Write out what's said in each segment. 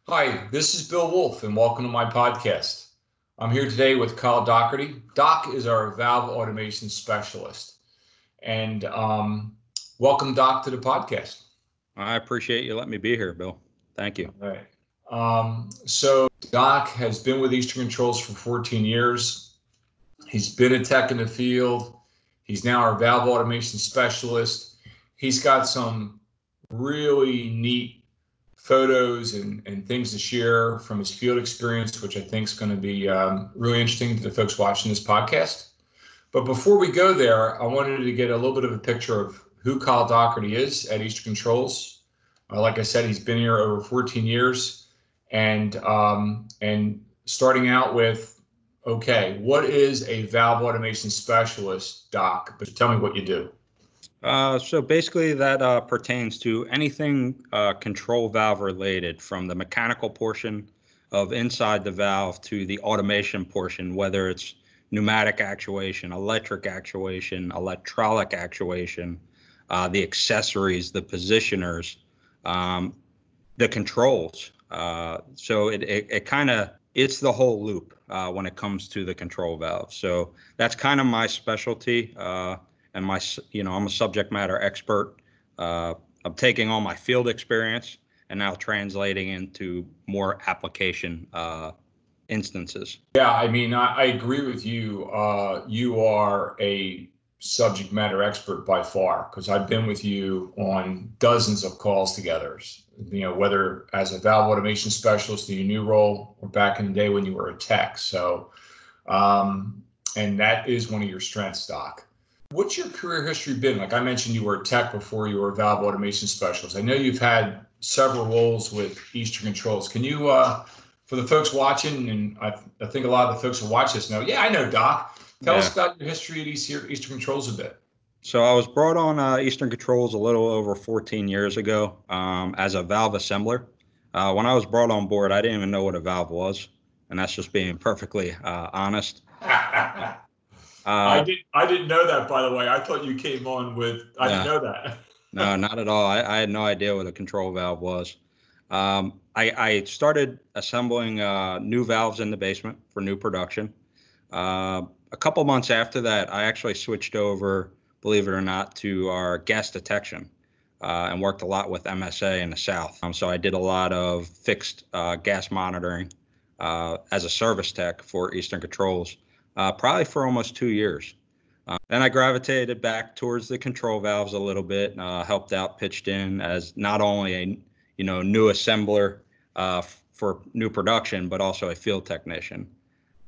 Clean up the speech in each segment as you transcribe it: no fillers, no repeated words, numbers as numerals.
Hi, this is Bill Wolf, and welcome to my podcast. I'm here today with Kyle Dougherty. Doc is our valve automation specialist. And welcome, Doc, to the podcast. I appreciate you letting me be here, Bill. Thank you. All right. So, Doc has been with Eastern Controls for 14 years. He's been a tech in the field. He's now our valve automation specialist. He's got some really neat photos and things to share from his field experience, which I think is going to be really interesting to the folks watching this podcast. But before we go there, I wanted to get a little bit of a picture of who Kyle Dougherty is at Eastern Controls. Like I said, he's been here over 14 years, and starting out with, okay, what is a valve automation specialist, Doc? But tell me what you do. So basically that pertains to anything control valve related, from the mechanical portion of inside the valve to the automation portion, whether it's pneumatic actuation, electric actuation, electrolytic actuation, the accessories, the positioners, the controls. So it kind of, it's the whole loop when it comes to the control valve. So that's kind of my specialty. And I'm a subject matter expert. I'm taking all my field experience and now translating into more application instances. Yeah, I mean, I agree with you. You are a subject matter expert by far, because I've been with you on dozens of calls together. Whether as a valve automation specialist in your new role or back in the day when you were a tech. So, and that is one of your strengths, Doc. What's your career history been? Like I mentioned, you were a tech before you were a valve automation specialist. I know you've had several roles with Eastern Controls. Can you, for the folks watching, and I think a lot of the folks who watch this know, yeah, I know, Doc. Tell us about your history at Eastern Controls a bit. So I was brought on Eastern Controls a little over 14 years ago as a valve assembler. When I was brought on board, I didn't even know what a valve was, and that's just being perfectly honest. I didn't know that, by the way. I thought you came on with, I didn't know that. No, not at all. I had no idea what a control valve was. I started assembling new valves in the basement for new production. A couple months after that, I actually switched over, believe it or not, to our gas detection and worked a lot with MSA in the South. So I did a lot of fixed gas monitoring as a service tech for Eastern Controls, probably for almost 2 years. Then I gravitated back towards the control valves a little bit, helped out, pitched in as not only a new assembler for new production, but also a field technician.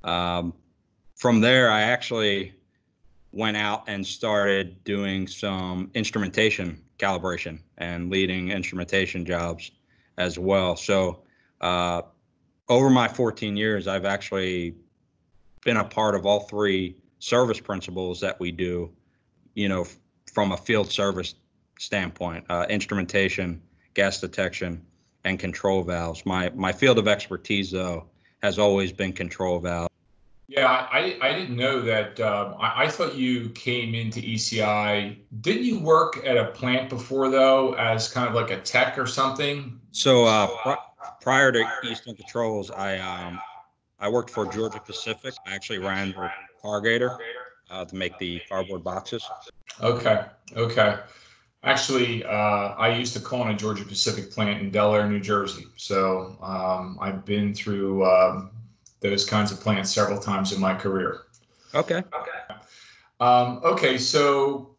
From there, I actually went out and started doing some instrumentation calibration and leading instrumentation jobs as well. So over my 14 years, I've actually been a part of all three service principles that we do, from a field service standpoint: instrumentation, gas detection, and control valves. My field of expertise, though, has always been control valves. Yeah, I didn't know that. I thought you came into ECI. Didn't you work at a plant before, though, as kind of like a tech or something? So prior to Eastern Controls, I worked for Georgia Pacific. I actually ran their corrugator to make the cardboard boxes. Okay, okay. Actually, I used to call in a Georgia Pacific plant in Delaware, New Jersey. So I've been through those kinds of plants several times in my career. Okay. Okay, so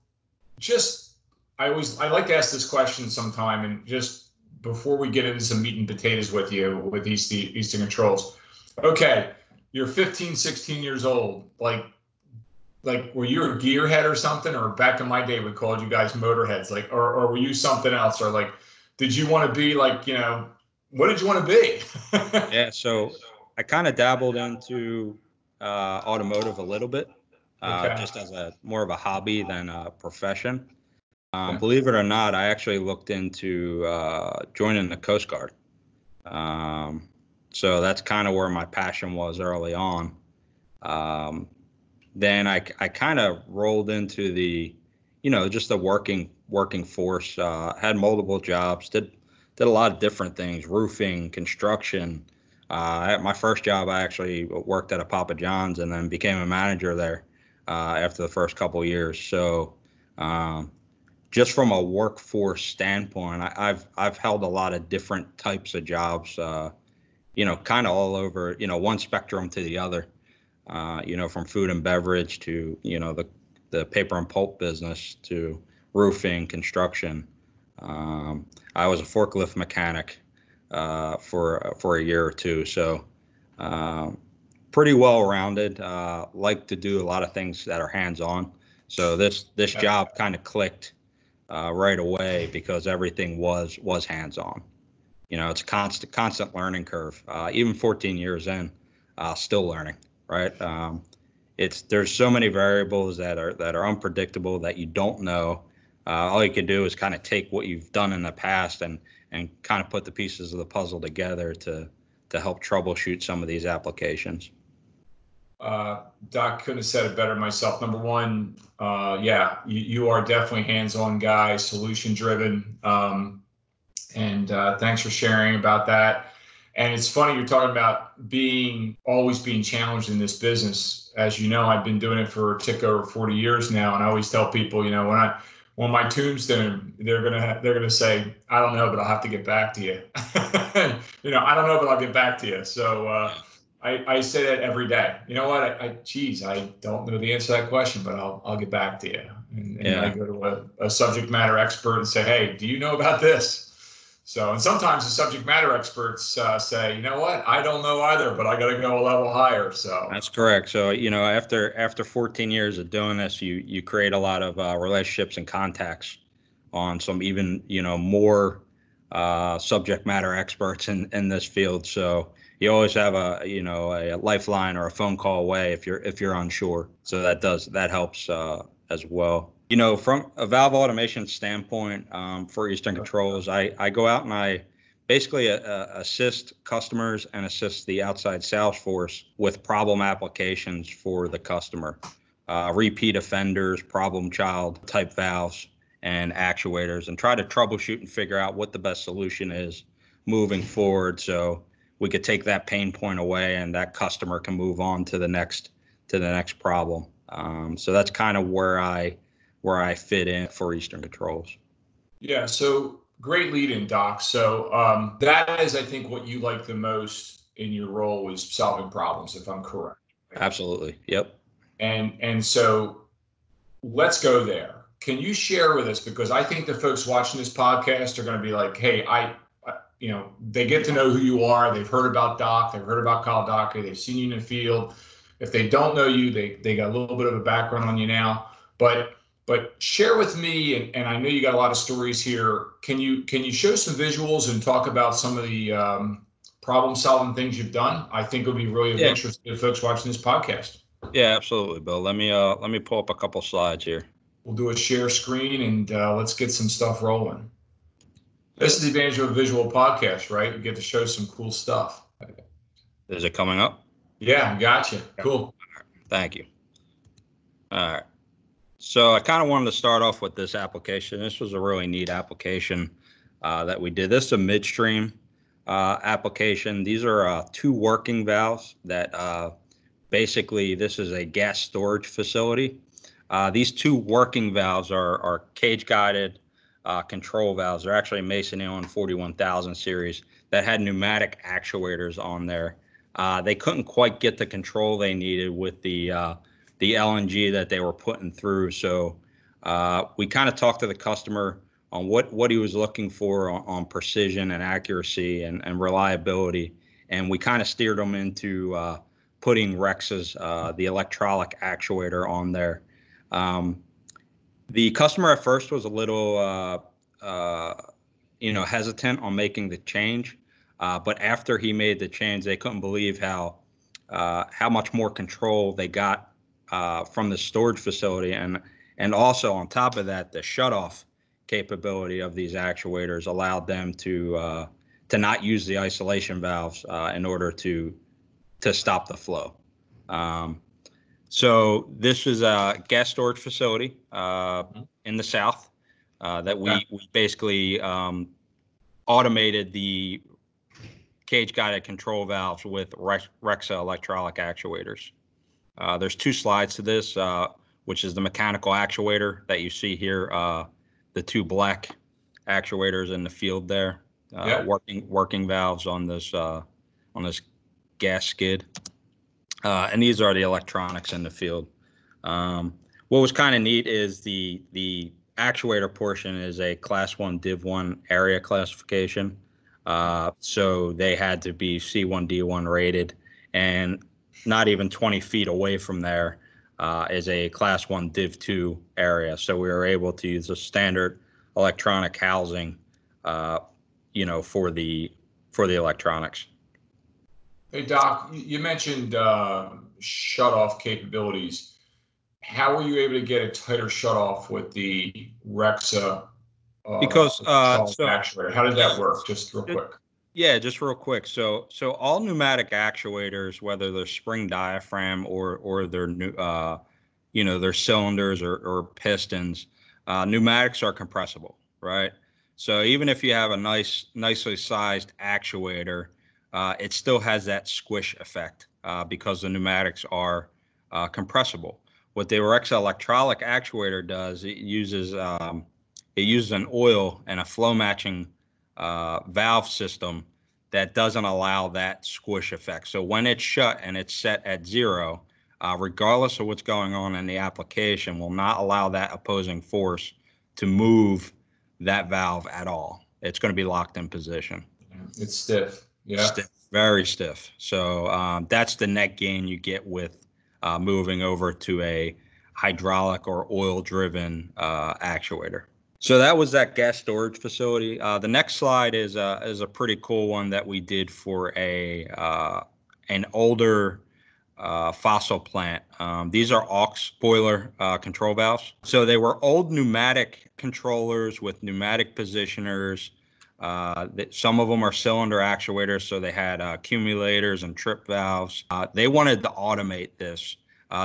just I like to ask this question sometime, and just before we get into some meat and potatoes with you with Eastern Controls. Okay, you're 15, 16 years old. Like were you a gearhead or something? Or back in my day we called you guys motorheads, like, or were you something else? Or like, did you want to be like, what did you want to be? Yeah, so I kind of dabbled into automotive a little bit, Okay. just as a more of a hobby than a profession. Okay. Believe it or not, I actually looked into joining the Coast Guard. So that's kind of where my passion was early on. Then I kind of rolled into the, just the working force. Had multiple jobs, did did a lot of different things: roofing, construction. At my first job, I actually worked at a Papa John's and then became a manager there after the first couple of years. So, just from a workforce standpoint, I've held a lot of different types of jobs. Kind of all over. One spectrum to the other. From food and beverage to the paper and pulp business to roofing, construction. I was a forklift mechanic for a year or two, so pretty well rounded. Like to do a lot of things that are hands on. So this job kind of clicked right away because everything was hands on. It's a constant learning curve. Even 14 years in, still learning. Right. There's so many variables that are unpredictable that you don't know. All you can do is kind of take what you've done in the past and kind of put the pieces of the puzzle together to help troubleshoot some of these applications. Doc, couldn't have said it better myself. Number one, you are definitely hands-on guy, solution driven. And thanks for sharing about that. And it's funny you're talking about always being challenged in this business. As you know, I've been doing it for a tick over 40 years now, and I always tell people, when my tombstone, they're gonna say, I don't know, but I'll have to get back to you. I don't know, but I'll get back to you. So I say that every day. You know what? I don't know the answer to that question, but I'll get back to you. And I go to a subject matter expert and say, hey, do you know about this? So, and sometimes the subject matter experts say, you know what, I don't know either, but I got to go a level higher. So that's correct. So, after 14 years of doing this, you create a lot of relationships and contacts on some even, more subject matter experts in this field. So you always have a lifeline or a phone call away if you're unsure. So that helps as well. From a valve automation standpoint, for Eastern Controls, I go out and I basically assist customers and assist the outside sales force with problem applications for the customer, repeat offenders, problem child type valves and actuators, and try to troubleshoot and figure out what the best solution is moving forward, so we could take that pain point away and that customer can move on to the next problem. So that's kind of where I fit in for Eastern Controls. Yeah, so great lead in, Doc. So that is, I think, what you like the most in your role is solving problems, if I'm correct. Right? Absolutely. Yep. And so let's go there. Can you share with us, because I think the folks watching this podcast are going to be like, hey, they get to know who you are. They've heard about Doc. They've heard about Kyle Dougherty. They've seen you in the field. If they don't know you, they got a little bit of a background on you now. But share with me, and I know you got a lot of stories here. Can you show some visuals and talk about some of the problem-solving things you've done? I think it'll be really of interest to folks watching this podcast. Yeah, absolutely, Bill. Let me pull up a couple slides here. We'll do a share screen and let's get some stuff rolling. This is the advantage of a visual podcast, right? We get to show some cool stuff. Is it coming up? Yeah, gotcha. Cool. Thank you. All right. So I kind of wanted to start off with this application. This was a really neat application that we did. This is a midstream application. These are two working valves that basically this is a gas storage facility. These two working valves are cage-guided control valves. They're actually Mason Allen 41,000 series that had pneumatic actuators on there. They couldn't quite get the control they needed with the LNG that they were putting through. So we kind of talked to the customer on what he was looking for on precision and accuracy and reliability. And we kind of steered him into putting REXA's, the electrolytic actuator on there. The customer at first was a little, hesitant on making the change. But after he made the change, they couldn't believe how much more control they got from the storage facility, and also on top of that, the shutoff capability of these actuators allowed them to not use the isolation valves in order to stop the flow. So this is a gas storage facility in the south that we basically automated the cage guided control valves with REXA electronic actuators. There's two slides to this, which is the mechanical actuator that you see here, the two black actuators in the field there, working valves on this gas skid, and these are the electronics in the field. What was kind of neat is the actuator portion is a Class 1 Div 1 area classification. So they had to be C1D1 rated, and not even 20 feet away from there is a Class 1 Div 2 area. So we were able to use a standard electronic housing, for the electronics. Hey, Doc, you mentioned shut-off capabilities. How were you able to get a tighter shut-off with the REXA Because actuator? How did that work? Just real quick. Yeah, just real quick. So all pneumatic actuators, whether they're spring diaphragm or they're their cylinders or pistons, pneumatics are compressible, right? So even if you have a nicely sized actuator, it still has that squish effect because the pneumatics are compressible. What the REXA electronic actuator does, it uses an oil and a flow matching valve system that doesn't allow that squish effect. So when it's shut and it's set at zero, regardless of what's going on in the application, will not allow that opposing force to move that valve at all. It's going to be locked in position. It's stiff. Yeah. Stiff, very stiff. So that's the net gain you get with moving over to a hydraulic or oil-driven actuator. So that was that gas storage facility. The next slide is a pretty cool one that we did for an older fossil plant. These are aux boiler control valves. So they were old pneumatic controllers with pneumatic positioners. Some of them are cylinder actuators, so they had accumulators and trip valves. They wanted to automate this.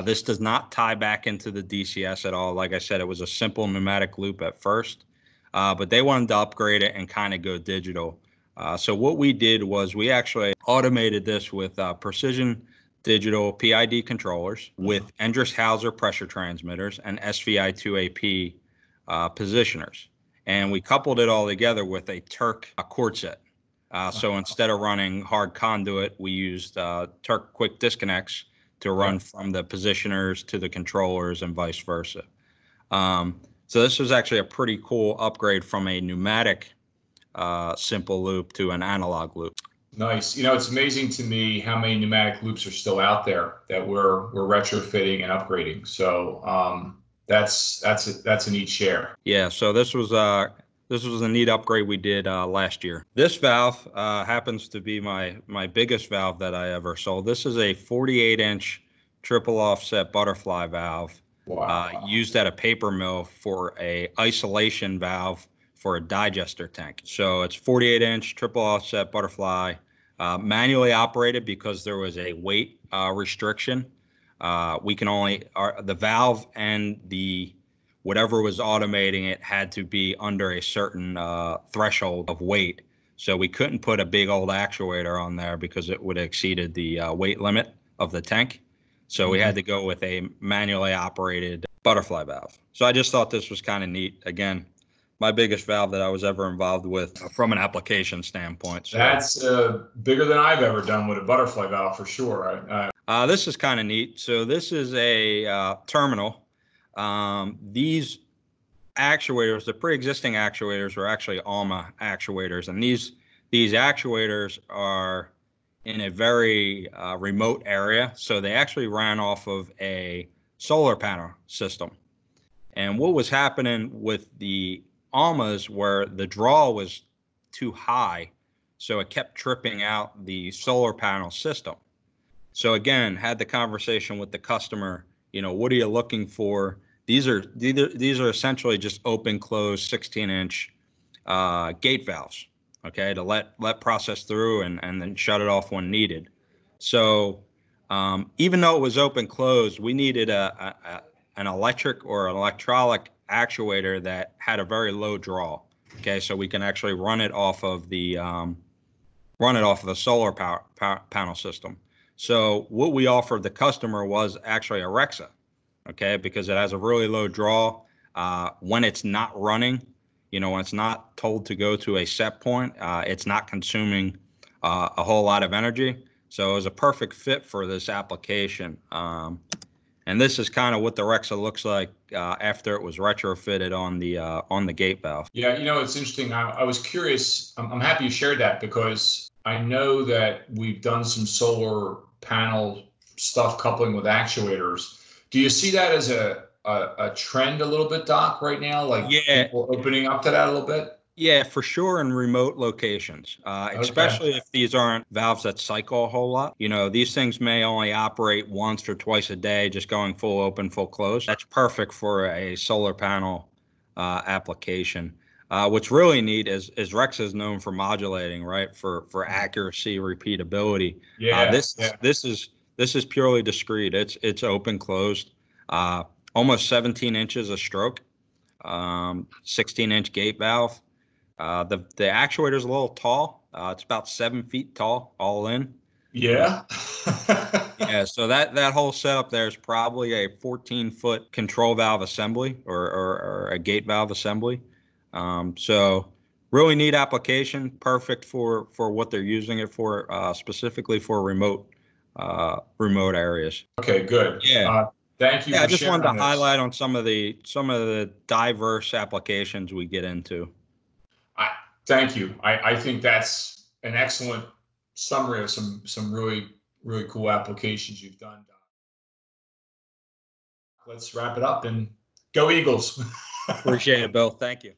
This does not tie back into the DCS at all. Like I said, it was a simple pneumatic loop at first, but they wanted to upgrade it and kind of go digital. So what we did was we actually automated this with precision digital PID controllers with Endress-Hauser pressure transmitters and SVI2AP positioners. And we coupled it all together with a Turk cord set. So instead of running hard conduit, we used Turk quick disconnects to run from the positioners to the controllers and vice versa. So this was actually a pretty cool upgrade from a pneumatic simple loop to an analog loop. Nice. It's amazing to me how many pneumatic loops are still out there that we're retrofitting and upgrading. So that's a neat share. Yeah. So this was a neat upgrade we did last year. This valve happens to be my biggest valve that I ever sold. This is a 48-inch triple offset butterfly valve. Wow. Used at a paper mill for a isolation valve for a digester tank. So it's 48-inch triple offset butterfly, manually operated because there was a weight restriction. We can only the valve and the whatever was automating it had to be under a certain threshold of weight. So we couldn't put a big old actuator on there because it would have exceeded the weight limit of the tank. So we had to go with a manually operated butterfly valve. So I just thought this was kind of neat. Again, my biggest valve that I was ever involved with from an application standpoint. So that's bigger than I've ever done with a butterfly valve for sure. This is kind of neat. So this is a terminal. These actuators, the pre-existing actuators, were actually ALMA actuators, and these actuators are in a very remote area, so they actually ran off of a solar panel system. And what was happening with the ALMAs, where the draw was too high, so it kept tripping out the solar panel system. So again, had the conversation with the customer. What are you looking for? These are essentially just open close 16-inch gate valves, okay, to let process through and then shut it off when needed. So even though it was open closed, we needed an electric or an electronic actuator that had a very low draw. Okay, so we can actually run it off of the solar power panel system. So what we offered the customer was actually a REXA, okay, because it has a really low draw. When it's not running, when it's not told to go to a set point, it's not consuming a whole lot of energy. So it was a perfect fit for this application. And this is kind of what the REXA looks like after it was retrofitted on the gate valve. Yeah, it's interesting. I was curious. I'm happy you shared that because I know that we've done some solar panel stuff coupling with actuators. Do you see that as a trend a little bit, Doc, right now? Like Yeah, people opening up to that a little bit? yeah, for sure in remote locations, Okay. especially if these aren't valves that cycle a whole lot. These things may only operate once or twice a day, just going full open, full close. That's perfect for a solar panel application. What's really neat is Rex is known for modulating, right? For accuracy, repeatability. Yeah, This yeah. this is purely discrete. It's open closed, almost 17 inches of stroke, 16-inch gate valve. The actuator is a little tall. It's about 7 feet tall, all in. Yeah. Yeah, so that whole setup there is probably a 14-foot control valve assembly or a gate valve assembly. So really neat application, perfect for what they're using it for, specifically for remote areas. Okay, good. Yeah. Thank you Yeah, I for just wanted to sharing this. highlight on some of the diverse applications we get into. I thank you. I think that's an excellent summary of some really really cool applications you've done, Doc. Let's wrap it up and go Eagles. Appreciate it, Bill. Thank you.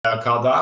Kyle Doc.